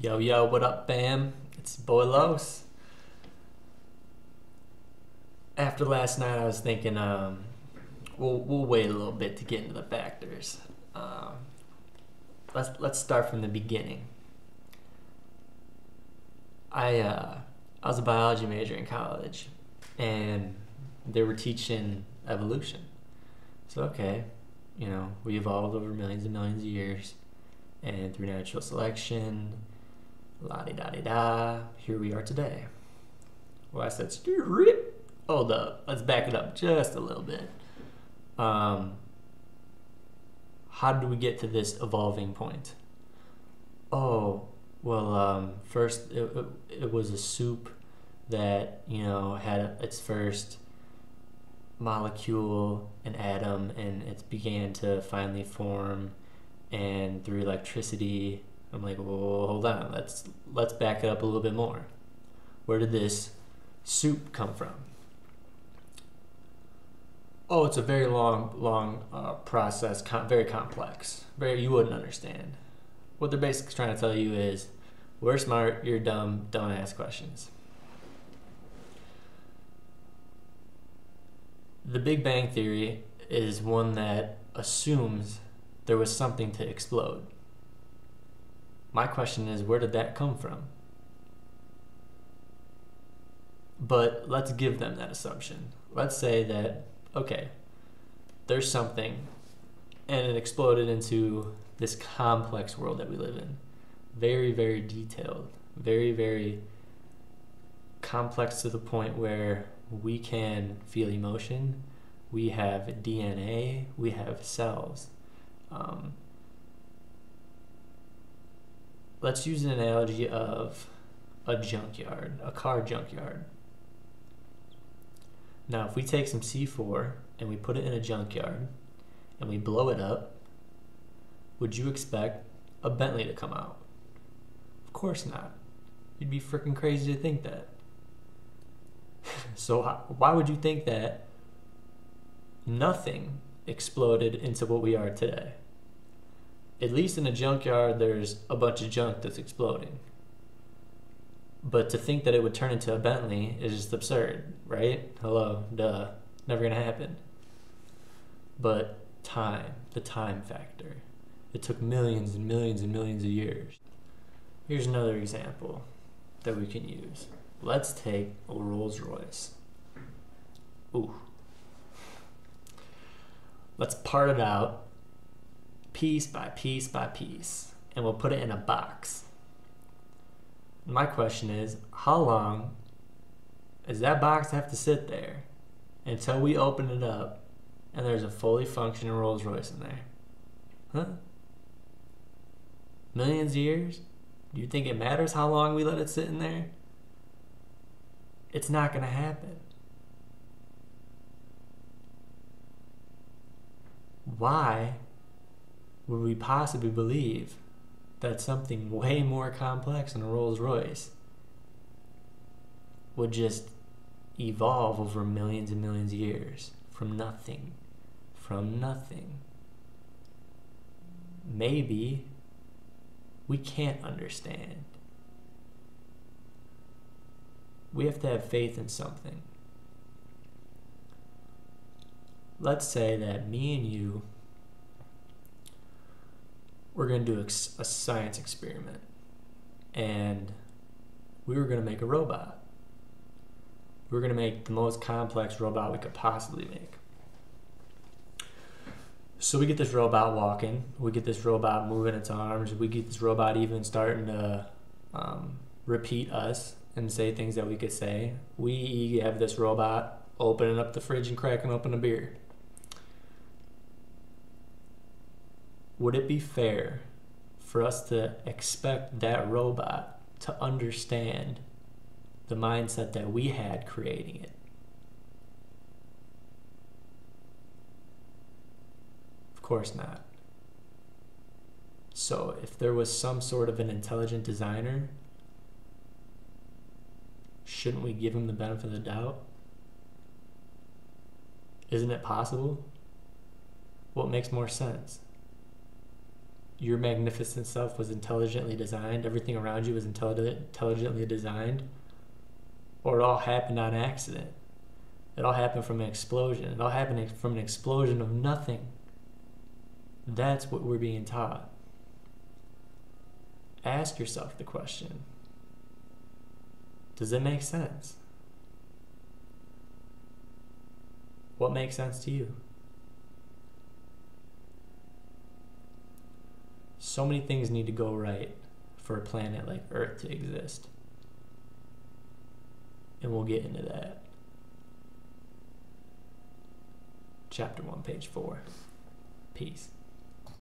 Yo, yo, what up, fam? It's boy Los. After last night, I was thinking, we'll wait a little bit to get into the factors. Um, let's start from the beginning. I was a biology major in college, and they were teaching evolution. So okay, we evolved over millions and millions of years, and through natural selection, la di da di da, here we are today. Well, I said, hold up, let's back it up just a little bit. How did we get to this evolving point? Oh, well, first it was a soup that, had its first molecule, an atom, and it began to finally form, and through electricity, I'm like, well, hold on, let's back it up a little bit more. Where did this soup come from? Oh, it's a very long process, very complex. You wouldn't understand. What they're basically trying to tell you is, we're smart, you're dumb, don't ask questions. The Big Bang Theory is one that assumes there was something to explode. My question is, where did that come from? But let's give them that assumption. Let's say that, okay, there's something, and it exploded into this complex world that we live in. Very, very detailed. Very, very complex to the point where we can feel emotion. We have DNA. We have cells. Let's use an analogy of a junkyard, a car junkyard. Now, if we take some C4 and we put it in a junkyard and we blow it up, would you expect a Bentley to come out? Of course not. You'd be freaking crazy to think that. So why would you think that nothing exploded into what we are today? At least in a junkyard, there's a bunch of junk that's exploding. But to think that it would turn into a Bentley is just absurd, right? Hello, duh, never gonna happen. But the time factor. It took millions and millions and millions of years. Here's another example that we can use. Let's take a Rolls Royce. Ooh. Let's part it out piece by piece by piece, and we'll put it in a box. My question is, how long does that box have to sit there until we open it up and there's a fully functioning Rolls Royce in there? Huh? Millions of years? Do you think it matters how long we let it sit in there? It's not going to happen. Why would we possibly believe that something way more complex than a Rolls Royce would just evolve over millions and millions of years from nothing? From nothing. Maybe we can't understand. We have to have faith in something. Let's say that me and you, we're going to do a science experiment, and we were going to make a robot. We were going to make the most complex robot we could possibly make. So we get this robot walking, we get this robot moving its arms, we get this robot even starting to repeat us and say things that we could say. We have this robot opening up the fridge and cracking open a beer. Would it be fair for us to expect that robot to understand the mindset that we had creating it? Of course not. So if there was some sort of an intelligent designer, shouldn't we give him the benefit of the doubt? Isn't it possible? What makes more sense? your magnificent self was intelligently designed, everything around you was intelligently designed, or it all happened on accident. It all happened from an explosion. It all happened from an explosion of nothing. That's what we're being taught. Ask yourself the question, does it make sense? What makes sense to you? So many things need to go right for a planet like Earth to exist. And we'll get into that. Chapter 1, page 4. Peace.